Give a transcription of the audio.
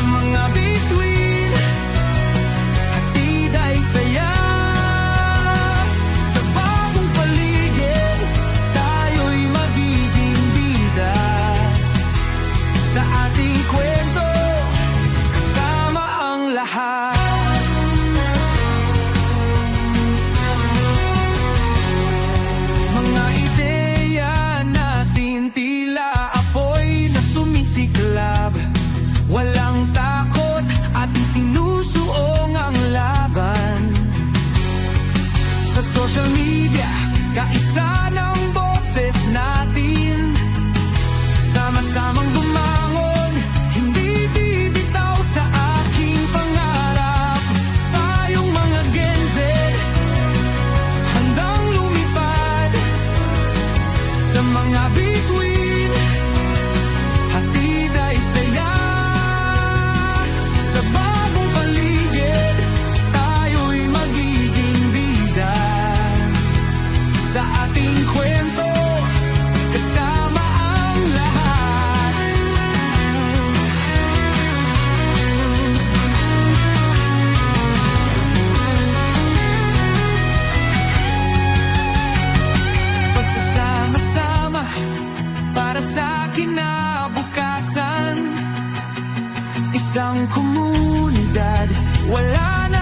mga bituin, hatid ay saya. Sa bagong paligid, tayo'y magiging bida. Sa ating kwento, kasama ang lahat. Mga ideya natin tila apoy na sumisiklab. Walang takot at sinusuong ang laban. Sa social media, kaisa ng boses natin. Sama-samang bumangon, hindi bibitaw sa aking pangarap. Tayong mga Gen Z, handang lumipad. Sa mga bituin, hatid ay saya. Sa bagong paligid, tayo'y magiging bida. Sa ating kwento, kasama ang lahat. Pagsasama-sama para sa kinabukasan. Isang komunidad, wala na